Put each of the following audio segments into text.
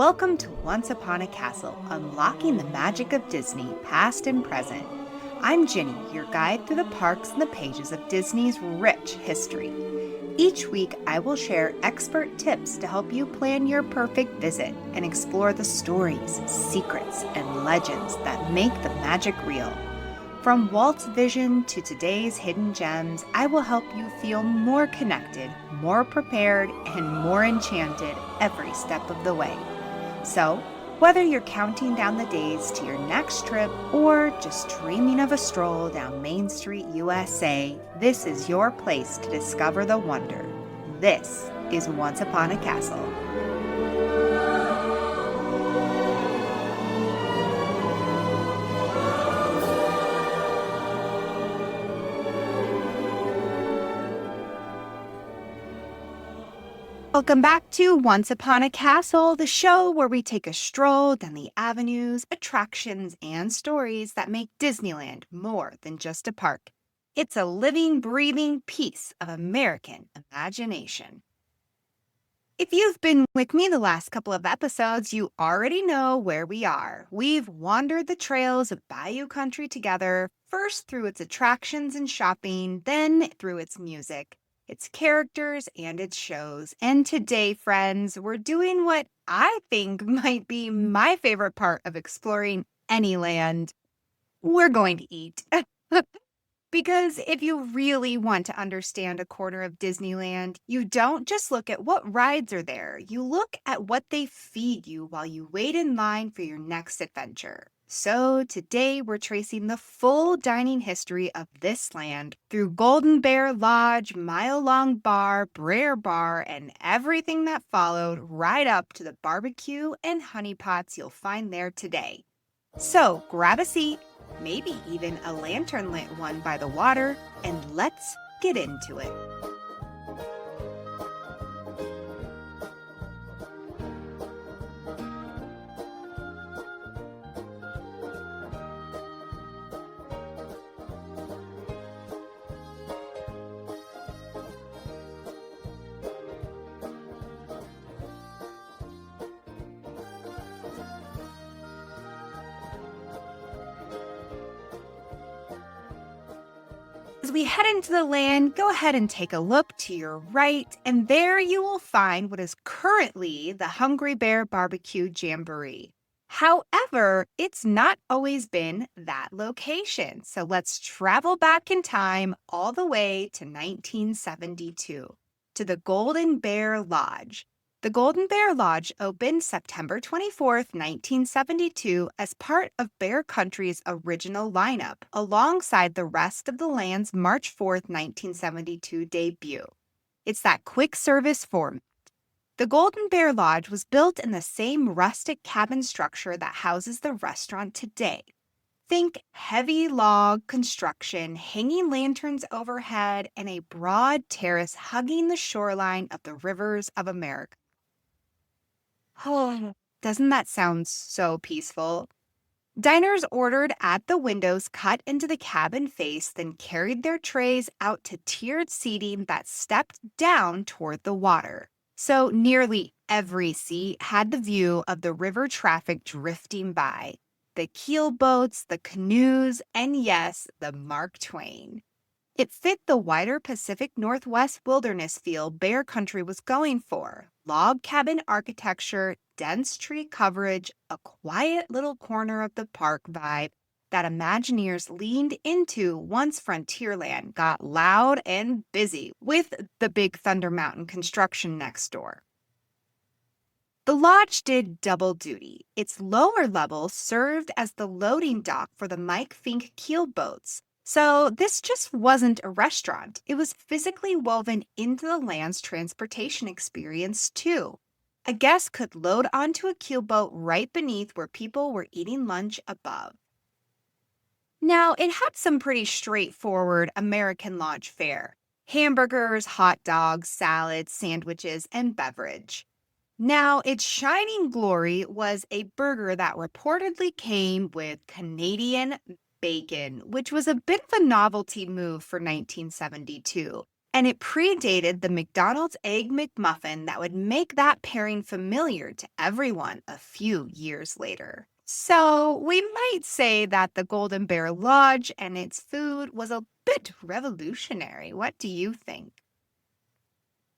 Welcome to Once Upon a Castle, unlocking the magic of Disney, past and present. I'm Ginny, your guide through the parks and the pages of Disney's rich history. Each week, I will share expert tips to help you plan your perfect visit and explore the stories, secrets, and legends that make the magic real. From Walt's vision to today's hidden gems, I will help you feel more connected, more prepared, and more enchanted every step of the way. So, whether you're counting down the days to your next trip or just dreaming of a stroll down Main Street, USA, this is your place to discover the wonder. This is Once Upon a Castle. Welcome back to Once Upon a Castle, the show where we take a stroll down the avenues, attractions, and stories that make Disneyland more than just a park. It's a living, breathing piece of American imagination. If you've been with me the last couple of episodes, you already know where we are. We've wandered the trails of Bayou country together, first through its attractions and shopping, then through its music, its characters, and its shows. And today, friends, we're doing what I think might be my favorite part of exploring any land. We're going to eat. Because if you really want to understand a corner of Disneyland, you don't just look at what rides are there. You look at what they feed you while you wait in line for your next adventure. So today we're tracing the full dining history of this land through Golden Bear Lodge, mile-long bar, Brer Bar, and everything that followed right up to the barbecue and honey pots you'll find there today. So grab a seat, maybe even a lantern-lit one by the water, and let's get into it. As we head into the land, go ahead and take a look to your right, and there you will find what is currently the Hungry Bear Barbecue Jamboree. However, it's not always been that location, so let's travel back in time all the way to 1972, to the Golden Bear Lodge. The Golden Bear Lodge opened September 24th, 1972 as part of Bear Country's original lineup, alongside the rest of the land's March 4th, 1972 debut. It's that quick service format. The Golden Bear Lodge was built in the same rustic cabin structure that houses the restaurant today. Think heavy log construction, hanging lanterns overhead, and a broad terrace hugging the shoreline of the rivers of America. Oh, doesn't that sound so peaceful? Diners ordered at the windows cut into the cabin face, then carried their trays out to tiered seating that stepped down toward the water. So nearly every seat had the view of the river traffic drifting by, the keelboats, the canoes, and yes, the Mark Twain. It fit the wider Pacific Northwest wilderness feel Bear Country was going for. Log cabin architecture, dense tree coverage, a quiet little corner of the park vibe that Imagineers leaned into once Frontierland got loud and busy with the Big Thunder Mountain construction next door. The lodge did double duty. Its lower level served as the loading dock for the Mike Fink Keelboats. So this just wasn't a restaurant. It was physically woven into the land's transportation experience, too. A guest could load onto a keelboat right beneath where people were eating lunch above. Now, it had some pretty straightforward American lodge fare: hamburgers, hot dogs, salads, sandwiches, and beverage. Now, its shining glory was a burger that reportedly came with Canadian bacon, which was a bit of a novelty move for 1972. And it predated the McDonald's Egg McMuffin that would make that pairing familiar to everyone a few years later. So we might say that the Golden Bear Lodge and its food was a bit revolutionary. What do you think?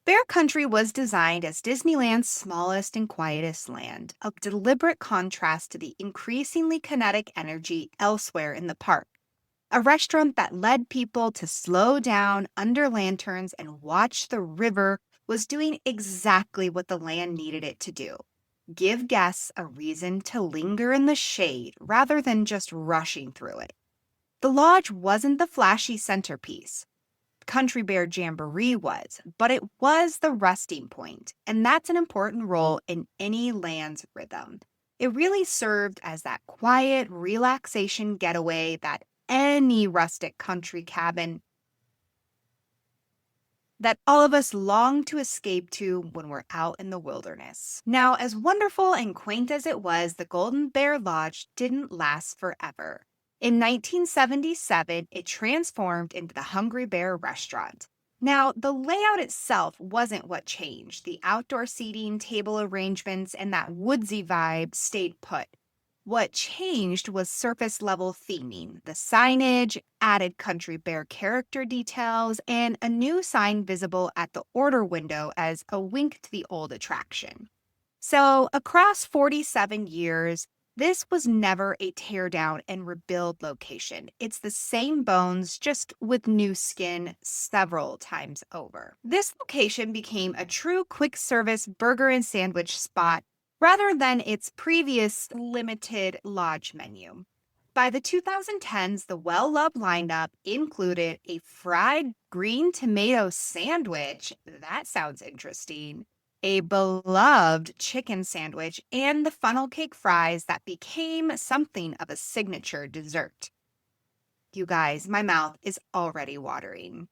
Bear Country was designed as Disneyland's smallest and quietest land, a deliberate contrast to the increasingly kinetic energy elsewhere in the park. A restaurant that led people to slow down under lanterns and watch the river was doing exactly what the land needed it to do: give guests a reason to linger in the shade rather than just rushing through it. The lodge wasn't the flashy centerpiece. Country Bear Jamboree was, but it was the resting point, and that's an important role in any land's rhythm. It really served as that quiet relaxation getaway that any rustic country cabin that all of us long to escape to when we're out in the wilderness. Now, as wonderful and quaint as it was, the Golden Bear Lodge didn't last forever. In 1977, it transformed into the Hungry Bear restaurant. Now, the layout itself wasn't what changed. The outdoor seating, table arrangements, and that woodsy vibe stayed put. What changed was surface level theming, the signage, added Country Bear character details, and a new sign visible at the order window as a wink to the old attraction. So, across 47 years, this was never a tear down and rebuild location. It's the same bones, just with new skin several times over. This location became a true quick service burger and sandwich spot rather than its previous limited lodge menu. By the 2010s, the well loved lineup included a fried green tomato sandwich. That sounds interesting. A beloved chicken sandwich, and the funnel cake fries that became something of a signature dessert. You guys, my mouth is already watering.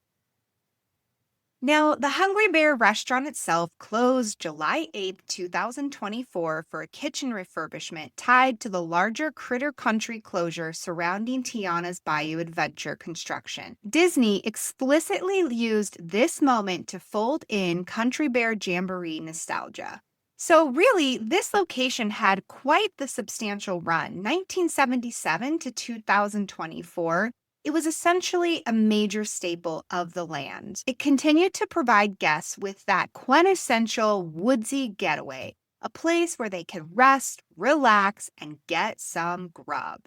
Now, the Hungry Bear restaurant itself closed July 8th, 2024 for a kitchen refurbishment tied to the larger Critter Country closure surrounding Tiana's Bayou Adventure construction. Disney explicitly used this moment to fold in Country Bear Jamboree nostalgia. So really, this location had quite the substantial run. 1977 to 2024, it was essentially a major staple of the land. It continued to provide guests with that quintessential woodsy getaway, a place where they could rest, relax, and get some grub.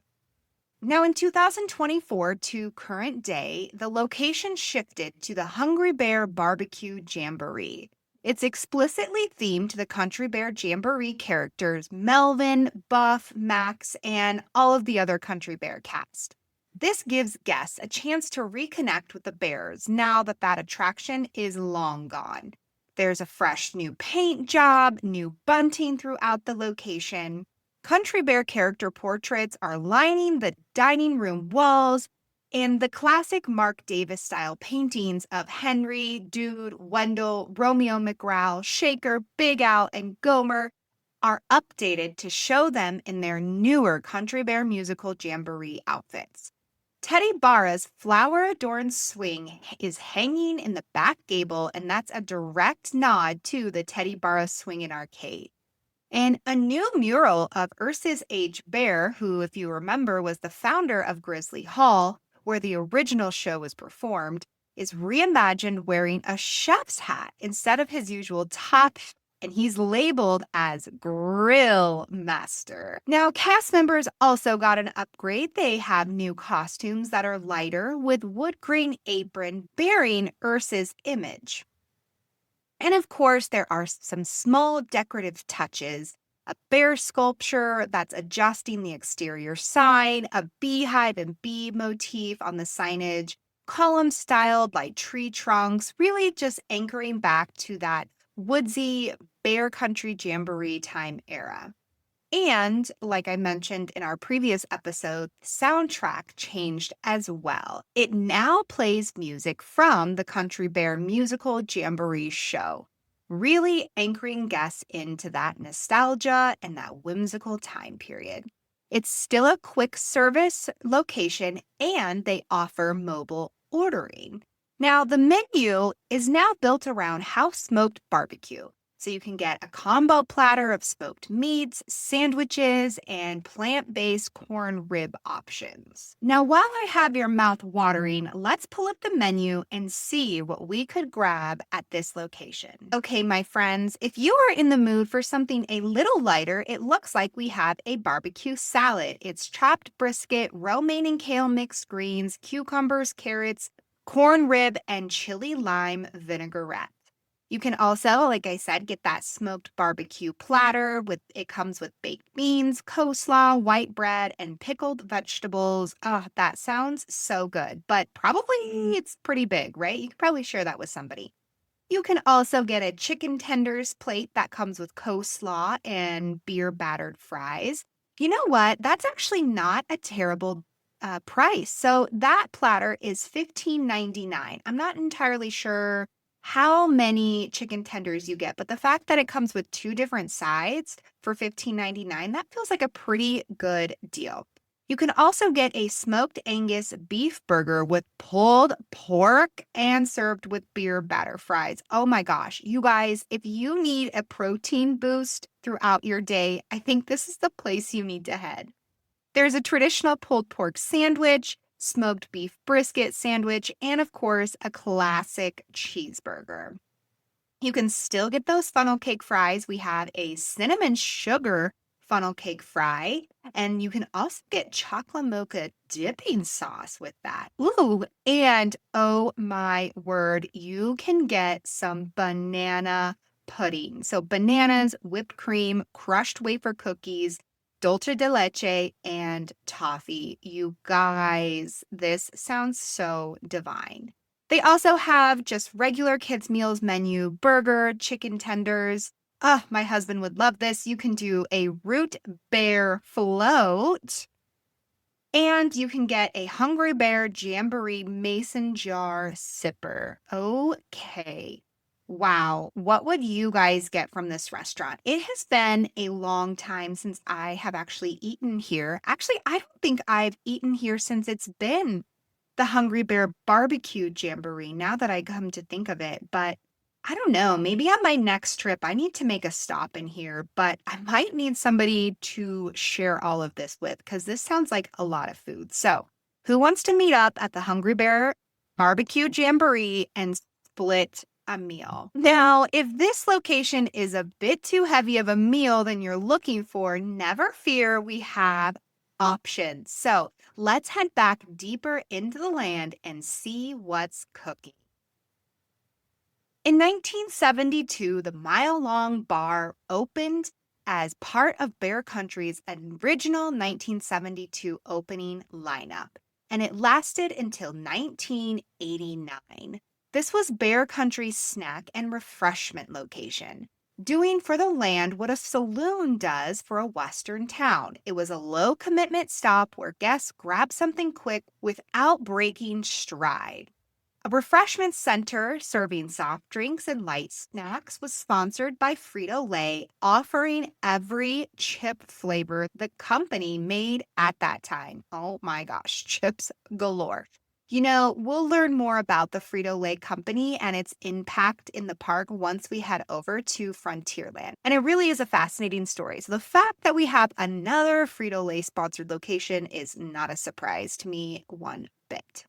Now, in 2024 to current day, the location shifted to the Hungry Bear Barbecue Jamboree. It's explicitly themed to the Country Bear Jamboree characters Melvin, Buff, Max, and all of the other Country Bear cast. This gives guests a chance to reconnect with the bears now that that attraction is long gone. There's a fresh new paint job, new bunting throughout the location. Country Bear character portraits are lining the dining room walls, and the classic Mark Davis style paintings of Henry, Dude, Wendell, Romeo McGraw, Shaker, Big Al, and Gomer are updated to show them in their newer Country Bear musical Jamboree outfits. Teddy Barra's flower-adorned swing is hanging in the back gable, and that's a direct nod to the Teddy Barra Swingin' Arcade. And a new mural of Ursa's Age Bear, who, if you remember, was the founder of Grizzly Hall, where the original show was performed, is reimagined wearing a chef's hat instead of his usual top, and he's labeled as Grill Master. Now, cast members also got an upgrade. They have new costumes that are lighter with wood grain apron bearing Ursa's image. And of course, there are some small decorative touches: a bear sculpture that's adjusting the exterior sign, a beehive and bee motif on the signage, column styled like tree trunks, really just anchoring back to that woodsy Bear Country Jamboree time era. And like I mentioned in our previous episode, the soundtrack changed as well. It now plays music from the Country Bear musical Jamboree show, really anchoring guests into that nostalgia and that whimsical time period. It's still a quick service location, and they offer mobile ordering. Now, the menu is now built around house smoked barbecue. So you can get a combo platter of smoked meats, sandwiches, and plant based corn rib options. Now, while I have your mouth watering, let's pull up the menu and see what we could grab at this location. Okay, my friends, if you are in the mood for something a little lighter, it looks like we have a barbecue salad. It's chopped brisket, romaine and kale mixed greens, cucumbers, carrots, corn rib, and chili lime vinaigrette. You can also, like I said, get that smoked barbecue platter with it comes with baked beans, coleslaw, white bread, and pickled vegetables. Oh, that sounds so good, but probably it's pretty big, right? You could probably share that with somebody. You can also get a chicken tenders plate that comes with coleslaw and beer battered fries. You know what? That's actually not a terrible price. So that platter is $15.99. I'm not entirely sure how many chicken tenders you get, but the fact that it comes with two different sides for $15.99, that feels like a pretty good deal. You can also get a smoked Angus beef burger with pulled pork and served with beer batter fries. Oh my gosh, you guys, if you need a protein boost throughout your day, I think this is the place you need to head. There's a traditional pulled pork sandwich, smoked beef brisket sandwich, and of course, a classic cheeseburger. You can still get those funnel cake fries. We have a cinnamon sugar funnel cake fry, and you can also get chocolate mocha dipping sauce with that. Ooh, and oh my word, you can get some banana pudding. So bananas, whipped cream, crushed wafer cookies, dulce de leche, and toffee. You guys, this sounds so divine. They also have just regular kids' meals menu, burger, chicken tenders. My husband would love this. You can do a root bear float, and you can get a Hungry Bear Jamboree mason jar sipper. Okay. Wow. What would you guys get from this restaurant? It has been a long time since I have actually eaten here. Actually, I don't think I've eaten here since it's been the Hungry Bear Barbecue Jamboree, now that I come to think of it. But I don't know, maybe on my next trip, I need to make a stop in here, but I might need somebody to share all of this with because this sounds like a lot of food. So, who wants to meet up at the Hungry Bear Barbecue Jamboree and split a meal? Now, if this location is a bit too heavy of a meal than you're looking for, never fear, we have options. So, let's head back deeper into the land and see what's cooking. In 1972, the mile-long bar opened as part of Bear Country's original 1972 opening lineup, and it lasted until 1989. This was Bear Country's snack and refreshment location, doing for the land what a saloon does for a Western town. It was a low-commitment stop where guests grabbed something quick without breaking stride. A refreshment center serving soft drinks and light snacks was sponsored by Frito-Lay, offering every chip flavor the company made at that time. Oh my gosh, chips galore. You know, we'll learn more about the Frito-Lay company and its impact in the park once we head over to Frontierland. And it really is a fascinating story. So the fact that we have another Frito-Lay sponsored location is not a surprise to me one bit.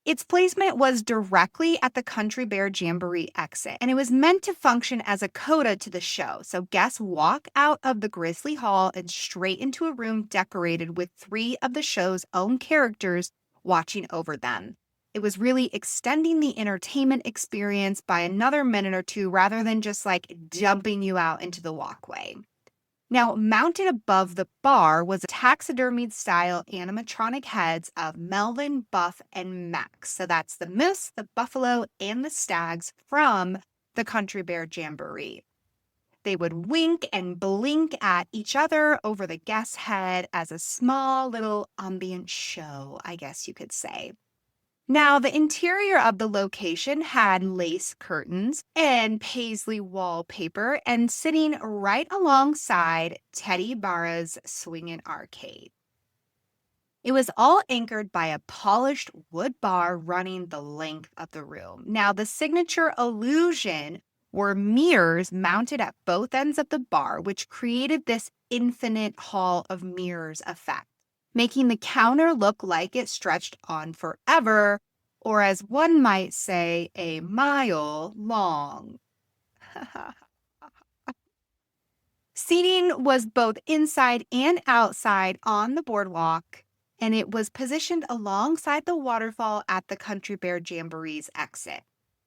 Its placement was directly at the Country Bear Jamboree exit, and it was meant to function as a coda to the show. So guests walk out of the Grizzly Hall and straight into a room decorated with three of the show's own characters watching over them. It was really extending the entertainment experience by another minute or two rather than just like dumping you out into the walkway. Now, mounted above the bar was a taxidermied style animatronic heads of Melvin, Buff, and Max. So that's the moose, the buffalo, and the stags from the Country Bear Jamboree. They would wink and blink at each other over the guest's head as a small little ambient show, I guess you could say. Now, the interior of the location had lace curtains and paisley wallpaper, and sitting right alongside Teddy Barra's swinging arcade. It was all anchored by a polished wood bar running the length of the room. Now, the signature illusion were mirrors mounted at both ends of the bar, which created this infinite hall of mirrors effect, making the counter look like it stretched on forever, or as one might say, a mile long. Seating was both inside and outside on the boardwalk, and it was positioned alongside the waterfall at the Country Bear Jamboree's exit.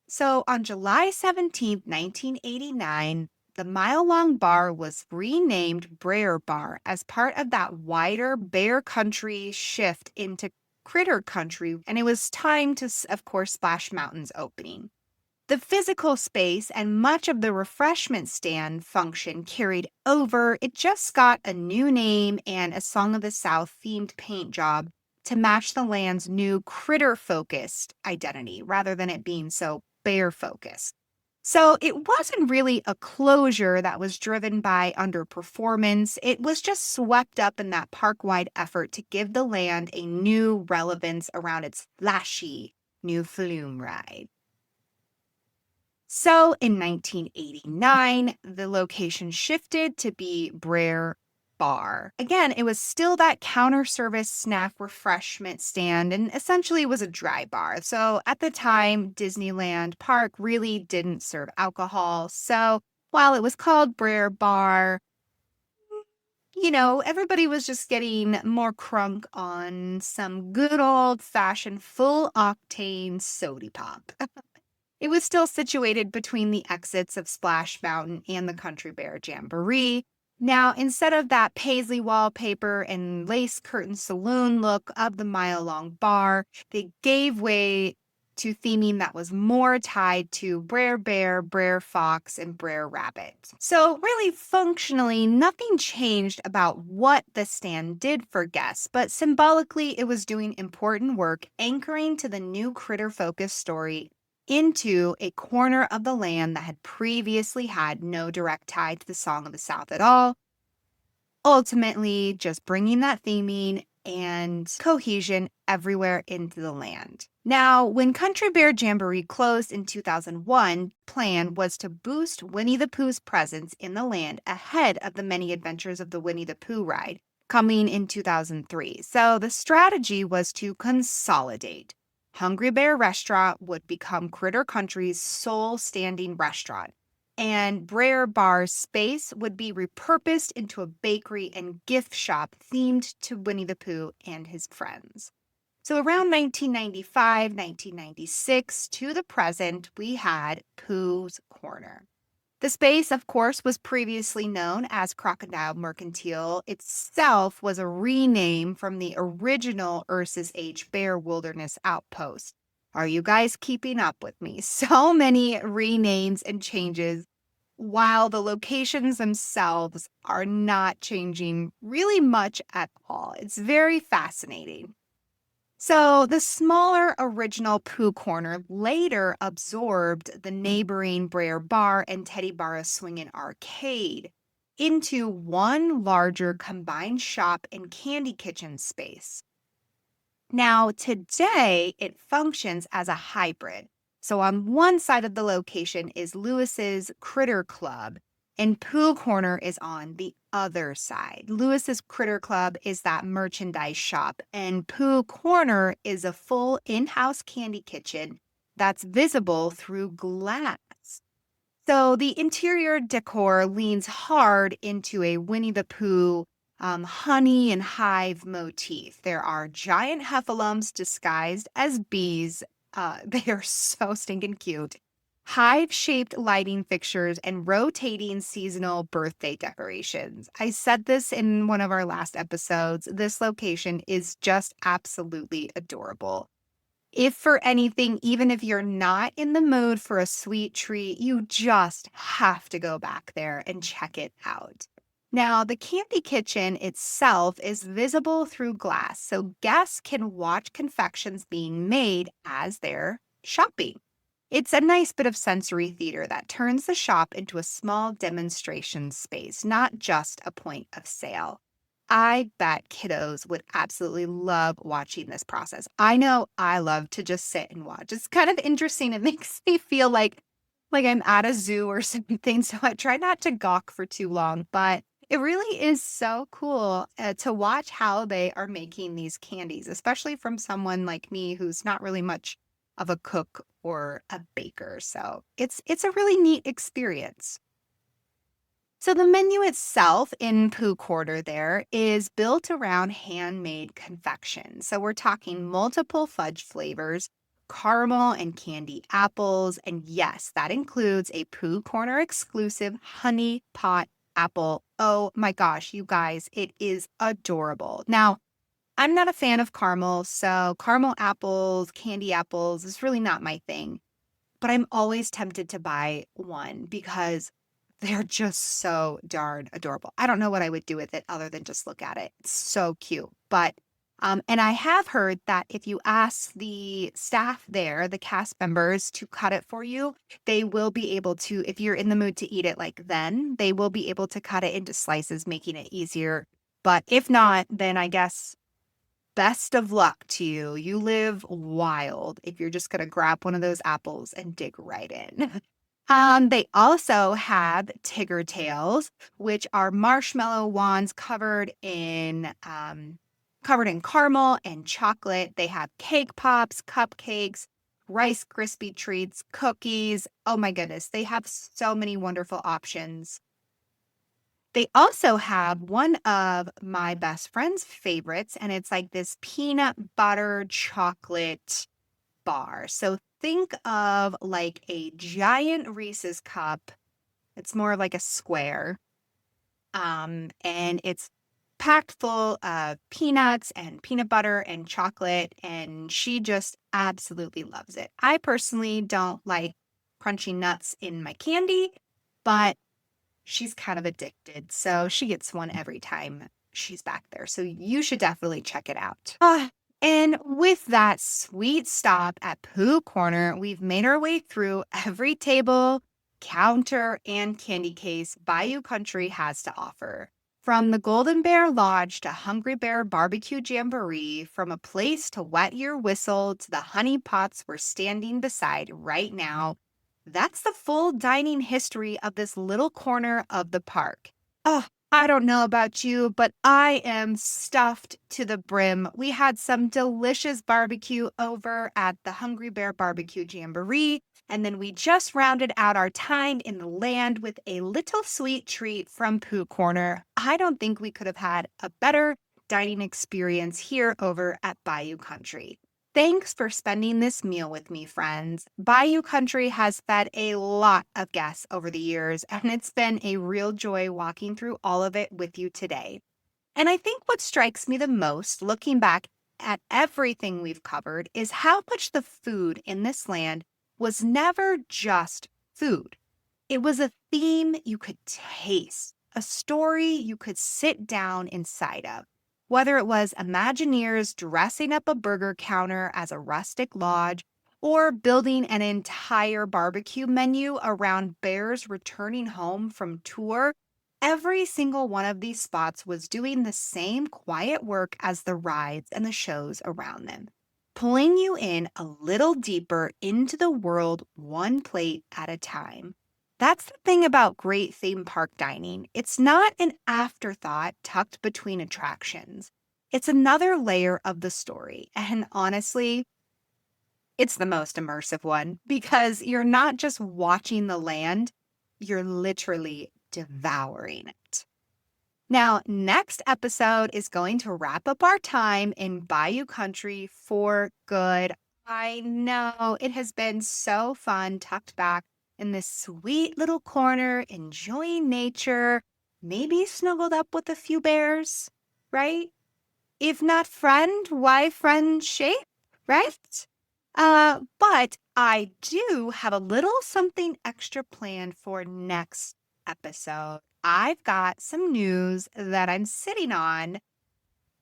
So on July 17th, 1989, the mile-long bar was renamed Brer Bar as part of that wider bear country shift into critter country, and it was time to, of course, Splash Mountain's opening. The physical space and much of the refreshment stand function carried over. It just got a new name and a Song of the South themed paint job to match the land's new critter focused identity rather than it being so bear focused. So it wasn't really a closure that was driven by underperformance. It was just swept up in that park wide effort to give the land a new relevance around its flashy new flume ride. So in 1989, the location shifted to be Brer Bar. Again, it was still that counter service snack refreshment stand and essentially was a dry bar. So at the time, Disneyland Park really didn't serve alcohol. So while it was called Brer Bar, everybody was just getting more crunk on some good old fashioned full octane soda pop. It was still situated between the exits of Splash Mountain and the Country Bear Jamboree. Now, instead of that paisley wallpaper and lace curtain saloon look of the mile-long bar, they gave way to theming that was more tied to Brer Bear, Brer Fox, and Brer Rabbit. So really, functionally, nothing changed about what the stand did for guests, but symbolically, it was doing important work anchoring to the new critter-focused story into a corner of the land that had previously had no direct tie to the Song of the South at all, ultimately just bringing that theming and cohesion everywhere into the land. Now, when Country Bear Jamboree closed in 2001, plan was to boost Winnie the Pooh's presence in the land ahead of the many adventures of the Winnie the Pooh ride coming in 2003. So the strategy was to consolidate. Hungry Bear Restaurant would become Critter Country's sole standing restaurant, and Brer Bar's space would be repurposed into a bakery and gift shop themed to Winnie the Pooh and his friends. So around 1995, 1996 to the present, we had Pooh's Corner. The space, of course, was previously known as Crocodile Mercantile. Itself was a rename from the original Ursus H. Bear Wilderness Outpost. Are you guys keeping up with me? So many renames and changes, while the locations themselves are not changing really much at all. It's very fascinating. So the smaller original Pooh Corner later absorbed the neighboring Brer Bar and Teddy Barra Swingin' Arcade into one larger combined shop and candy kitchen space. Now, today, it functions as a hybrid. So on one side of the location is Lewis's Critter Club, and Pooh Corner is on the other side. Lewis's Critter Club is that merchandise shop, and Pooh Corner is a full in-house candy kitchen that's visible through glass. So the interior decor leans hard into a Winnie the Pooh honey and hive motif. There are giant heffalumps disguised as bees. They are so stinking cute. Hive-shaped lighting fixtures and rotating seasonal birthday decorations. I said this in one of our last episodes. This location is just absolutely adorable. If for anything, even if you're not in the mood for a sweet treat, you just have to go back there and check it out. Now, the candy kitchen itself is visible through glass, so guests can watch confections being made as they're shopping. It's a nice bit of sensory theater that turns the shop into a small demonstration space, not just a point of sale. I bet kiddos would absolutely love watching this process. I know I love to just sit and watch. It's kind of interesting. It makes me feel like I'm at a zoo or something, so I try not to gawk for too long, but it really is so cool to watch how they are making these candies, especially from someone like me who's not really much of a cook or a baker. So it's a really neat experience. So the menu itself in Pooh Quarter there is built around handmade confections. So we're talking multiple fudge flavors, caramel and candy apples, and yes, that includes a Pooh Corner exclusive honey pot apple. Oh my gosh, you guys, it is adorable. Now, I'm not a fan of caramel, so caramel apples, candy apples is really not my thing. But I'm always tempted to buy one because they're just so darn adorable. I don't know what I would do with it other than just look at it. It's so cute. But and I have heard that if you ask the staff there, the cast members to cut it for you, they will be able to, if you're in the mood to eat it like then, they will be able to cut it into slices, making it easier. But if not, then I guess best of luck to you. You live wild if you're just going to grab one of those apples and dig right in. They also have Tigger Tails, which are marshmallow wands covered in caramel and chocolate. They have cake pops, cupcakes, Rice Krispie treats, cookies. Oh my goodness, they have so many wonderful options. They also have one of my best friend's favorites, and it's like this peanut butter chocolate bar. So think of like a giant Reese's cup. It's more like a square. And it's packed full of peanuts and peanut butter and chocolate, and she just absolutely loves it. I personally don't like crunchy nuts in my candy, but she's kind of addicted, so she gets one every time she's back there. So you should definitely check it out. And with that sweet stop at Pooh Corner, we've made our way through every table, counter, and candy case Bayou Country has to offer. From the Golden Bear Lodge to Hungry Bear Barbecue Jamboree, from a place to wet your whistle to the honey pots we're standing beside right now, that's the full dining history of this little corner of the park. Oh, I don't know about you, but I am stuffed to the brim. We had some delicious barbecue over at the Hungry Bear Barbecue Jamboree, and then we just rounded out our time in the land with a little sweet treat from Pooh Corner. I don't think we could have had a better dining experience here over at Bayou Country. Thanks for spending this meal with me, friends. Bayou Country has fed a lot of guests over the years, and it's been a real joy walking through all of it with you today. And I think what strikes me the most, looking back at everything we've covered, is how much the food in this land was never just food. It was a theme you could taste, a story you could sit down inside of. Whether it was Imagineers dressing up a burger counter as a rustic lodge or building an entire barbecue menu around bears returning home from tour, every single one of these spots was doing the same quiet work as the rides and the shows around them, pulling you in a little deeper into the world one plate at a time. That's the thing about great theme park dining. It's not an afterthought tucked between attractions. It's another layer of the story. And honestly, it's the most immersive one because you're not just watching the land, you're literally devouring it. Now, next episode is going to wrap up our time in Bayou Country for good. I know it has been so fun tucked back in this sweet little corner, enjoying nature, maybe snuggled up with a few bears, right? If not friend, why friendship, right? But I do have a little something extra planned for next episode. I've got some news that I'm sitting on,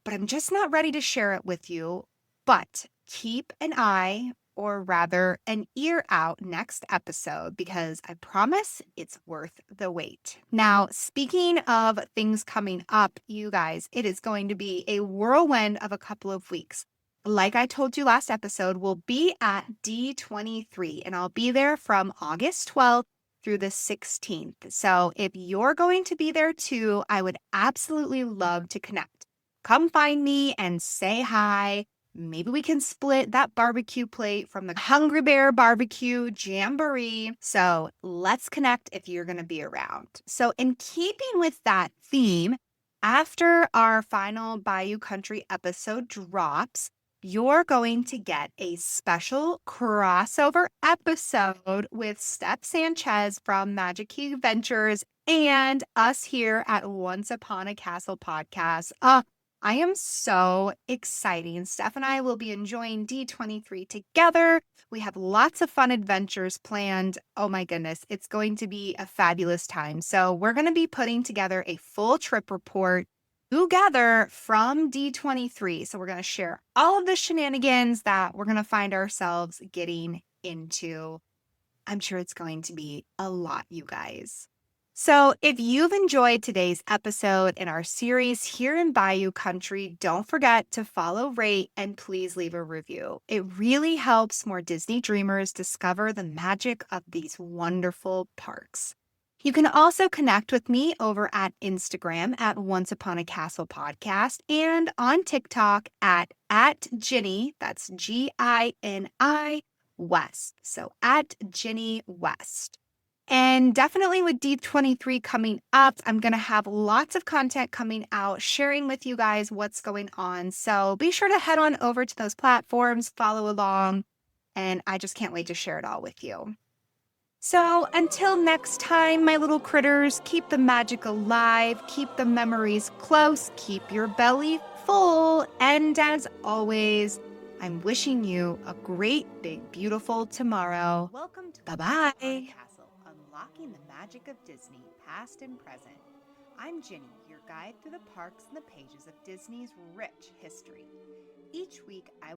but I'm just not ready to share it with you. But keep an eye or rather an ear out next episode because I promise it's worth the wait. Now, speaking of things coming up, you guys, it is going to be a whirlwind of a couple of weeks. Like I told you last episode, we'll be at D23 and I'll be there from August 12th through the 16th. So if you're going to be there too, I would absolutely love to connect. Come find me and say hi. Maybe we can split that barbecue plate from the Hungry Bear Barbecue Jamboree. So let's connect if you're going to be around. So, in keeping with that theme, after our final Bayou Country episode drops, you're going to get a special crossover episode with Steph Sanchez from Magic Key Adventures and us here at Once Upon a Castle podcast. I am so exciting. Steph and I will be enjoying D23 together. We have lots of fun adventures planned. Oh my goodness, it's going to be a fabulous time. So we're going to be putting together a full trip report together from D23. So we're going to share all of the shenanigans that we're going to find ourselves getting into. I'm sure it's going to be a lot, you guys. So, if you've enjoyed today's episode in our series here in Bayou Country, don't forget to follow, rate, and please leave a review. It really helps more Disney dreamers discover the magic of these wonderful parks. You can also connect with me over at Instagram at Once Upon a Castle Podcast and on TikTok at Ginny, that's Gini West. So at Ginny West. And definitely with D23 coming up, I'm going to have lots of content coming out, sharing with you guys what's going on. So be sure to head on over to those platforms, follow along, and I just can't wait to share it all with you. So until next time, my little critters, keep the magic alive, keep the memories close, keep your belly full, and as always, I'm wishing you a great, big, beautiful tomorrow. Welcome to Bye-bye. Castle, unlocking the magic of Disney, past and present. I'm Ginny, your guide through the parks and the pages of Disney's rich history. Each week, I